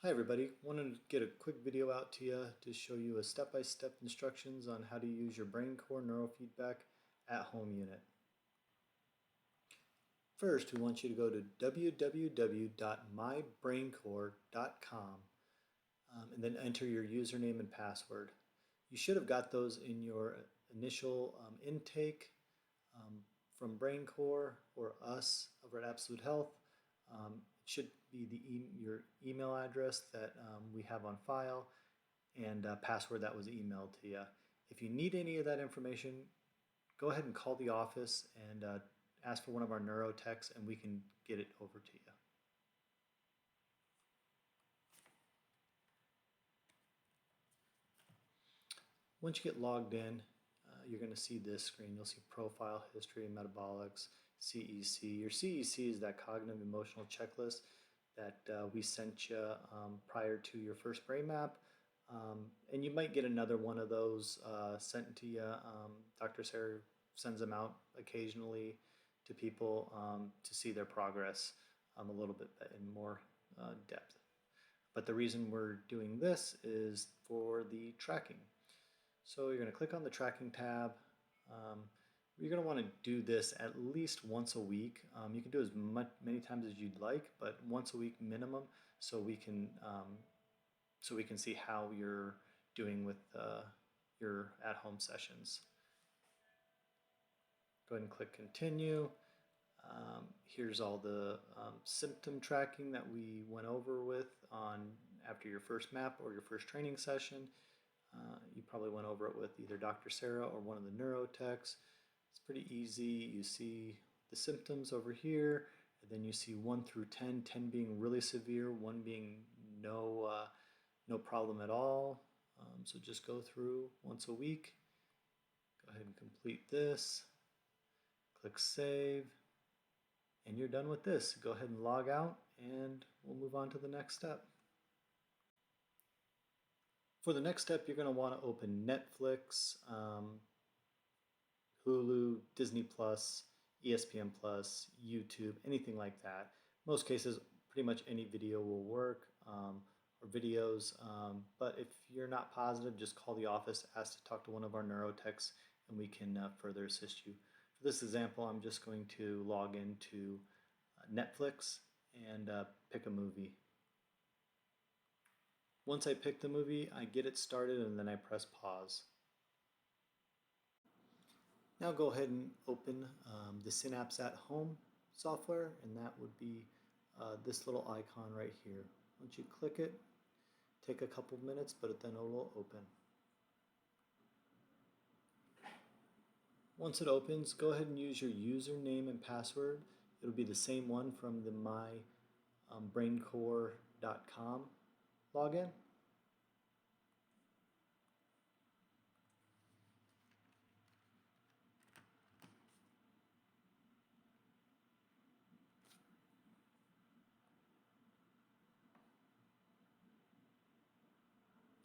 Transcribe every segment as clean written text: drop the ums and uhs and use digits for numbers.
Hi everybody, wanted to get a quick video out to you to show you a step-by-step instructions on how to use your Braincore Neurofeedback at-home unit. First, we want you to go to www.mybraincore.com and then enter your username and password. You should have got those in your initial intake from Braincore or us over at Absolute Health. It should be your email address that we have on file and a password that was emailed to you. If you need any of that information, go ahead and call the office and ask for one of our neuro techs and we can get it over to you. Once you get logged in, you're going to see this screen. You'll see profile, history, metabolics, CEC. Your CEC is that cognitive emotional checklist that we sent you prior to your first brain map. And you might get another one of those sent to you. Dr. Sarah sends them out occasionally to people to see their progress a little bit in more depth. But the reason we're doing this is for the tracking. So you're going to click on the tracking tab. You're going to want to do this at least once a week. You can do as many times as you'd like, but once a week minimum, so we can see how you're doing with your at-home sessions. Go ahead and click continue. Here's all the symptom tracking that we went over with after your first map or your first training session. You probably went over it with either Dr. Sarah or one of the neuro techs. It's pretty easy. You see the symptoms over here, and then you see 1 through 10, 10 being really severe, 1 being no problem at all. So just go through once a week. Go ahead and complete this. Click save. And you're done with this. Go ahead and log out and we'll move on to the next step. For the next step, you're going to want to open Netflix, Hulu, Disney Plus, ESPN Plus, YouTube, anything like that. Most cases, pretty much any video will work, or videos. But if you're not positive, just call the office, ask to talk to one of our neurotechs, and we can further assist you. For this example, I'm just going to log into Netflix and pick a movie. Once I pick the movie, I get it started and then I press pause. Now go ahead and open the Synapse at Home software, and that would be this little icon right here. Once you click it, take a couple minutes, but then it will open. Once it opens, go ahead and use your username and password. It'll be the same one from the mybraincore.com login.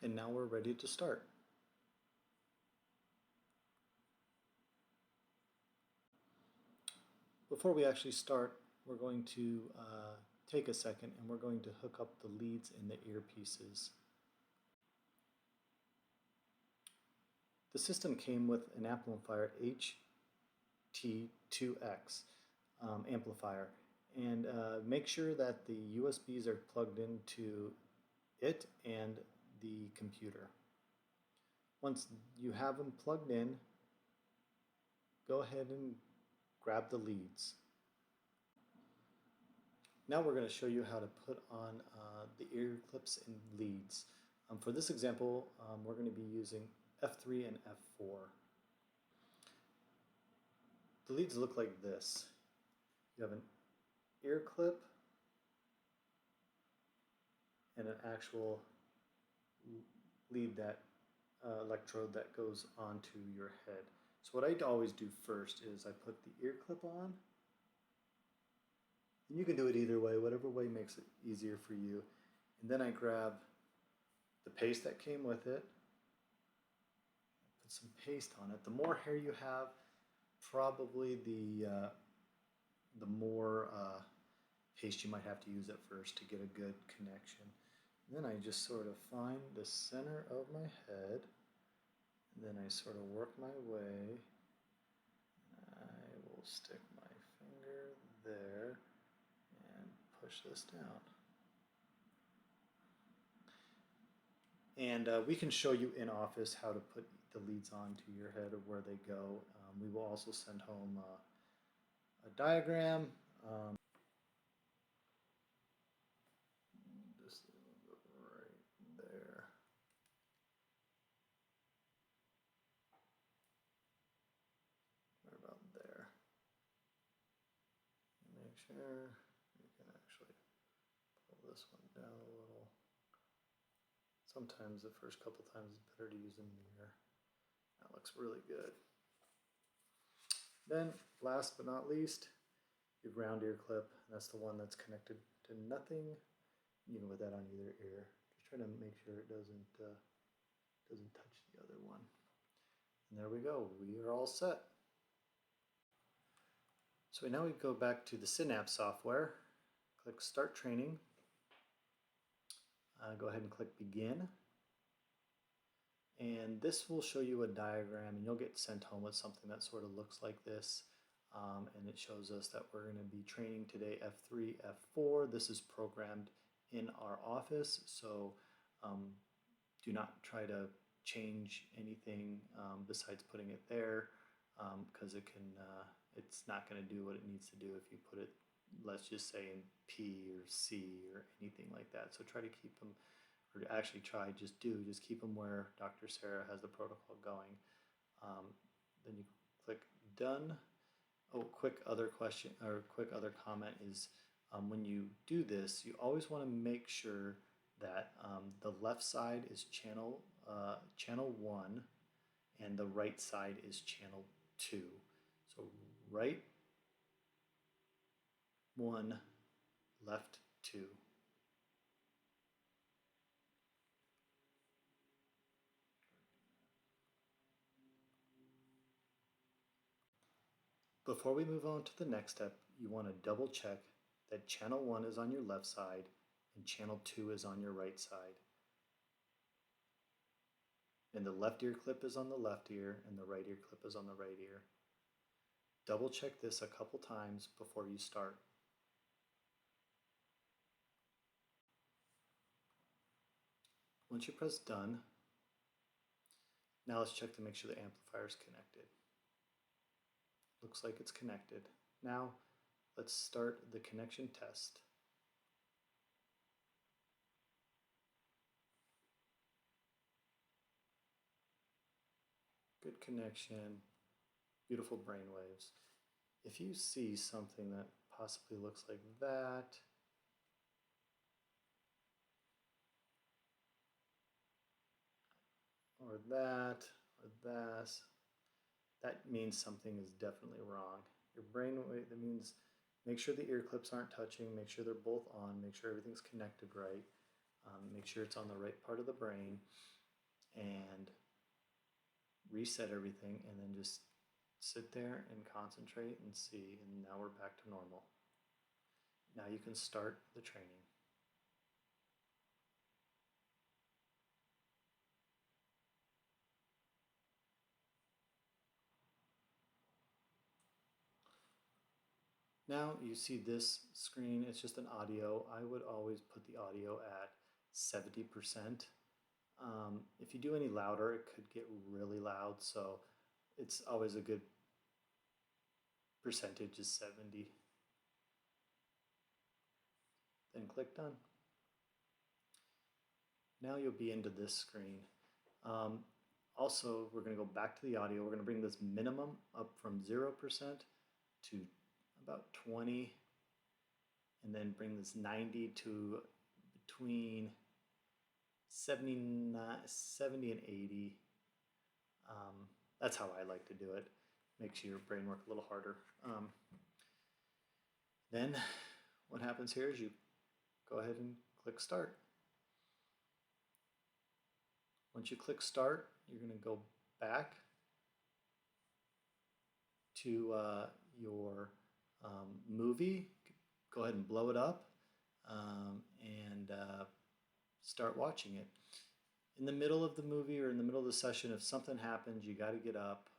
And now we're ready to start. Before we actually start, we're going to take a second and we're going to hook up the leads in the earpieces. The system came with an amplifier HT2X amplifier, and make sure that the USBs are plugged into it and the computer. Once you have them plugged in, go ahead and grab the leads. Now we're going to show you how to put on the ear clips and leads. For this example, we're going to be using F3 and F4. The leads look like this. You have an ear clip and an actual lead electrode that goes onto your head. So what I always do first is I put the ear clip on, and you can do it either way, whatever way makes it easier for you. And then I grab the paste that came with it, put some paste on it. The more hair you have, probably the more paste you might have to use at first to get a good connection. Then I just sort of find the center of my head, and then I sort of work my way. I will stick my finger there and push this down. And we can show you in office how to put the leads onto your head or where they go. We will also send home a diagram. Just right there. Right about there. Make sure you can actually pull this one down a little. Sometimes the first couple times it's better to use a mirror. That looks really good. Then, last but not least, your round ear clip. That's the one that's connected to nothing. You can put that on either ear. Just try to make sure it doesn't touch the other one. And there we go. We are all set. So now we go back to the Synapse software. Click Start Training. Go ahead and click Begin. And this will show you a diagram, and you'll get sent home with something that sort of looks like this. And it shows us that we're going to be training today F3, F4. This is programmed in our office, so do not try to change anything besides putting it there, because it's not going to do what it needs to do if you put it, let's just say, in P or C or anything like that. So try to keep them, or actually just keep them where Dr. Sarah has the protocol going. Then you click Done. Oh, quick other question or quick other comment is when you do this, you always want to make sure that the left side is channel 1 and the right side is channel 2. So right 1, left 2. Before we move on to the next step, you want to double check that channel 1 is on your left side and channel 2 is on your right side. And the left ear clip is on the left ear and the right ear clip is on the right ear. Double check this a couple times before you start. Once you press Done, now let's check to make sure the amplifier is connected. Looks like it's connected. Now let's start the connection test. Good connection, beautiful brain waves. If you see something that possibly looks like that, or that, or that means something is definitely wrong. Your brain wave, that means make sure the ear clips aren't touching, make sure they're both on, make sure everything's connected right, make sure it's on the right part of the brain, and reset everything, and then just sit there and concentrate and see, and now we're back to normal. Now you can start the training. Now you see this screen, it's just an audio. I would always put the audio at 70%. If you do any louder, it could get really loud, so it's always a good percentage is 70. Then click Done. Now you'll be into this screen. Also, we're going to go back to the audio. We're going to bring this minimum up from 0% to about 20, and then bring this 90 to between 70 and 80. That's how I like to do it. Makes your brain work a little harder. Then what happens here is you go ahead and click Start. Once you click Start, you're going to go back to your movie. Go ahead and blow it up and start watching it. In the middle of the movie or in the middle of the session, if something happens, you got to get up,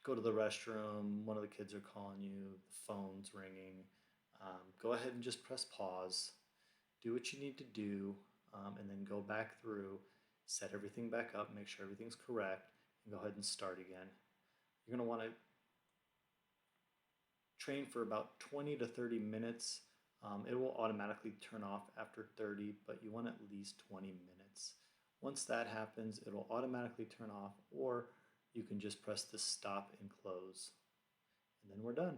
go to the restroom, one of the kids are calling you, the phone's ringing, go ahead and just press pause, do what you need to do, and then go back through, set everything back up, make sure everything's correct, and go ahead and start again. You're going to want to train for about 20 to 30 minutes. It will automatically turn off after 30, but you want at least 20 minutes. Once that happens, it'll automatically turn off, or you can just press the stop and close, and then we're done.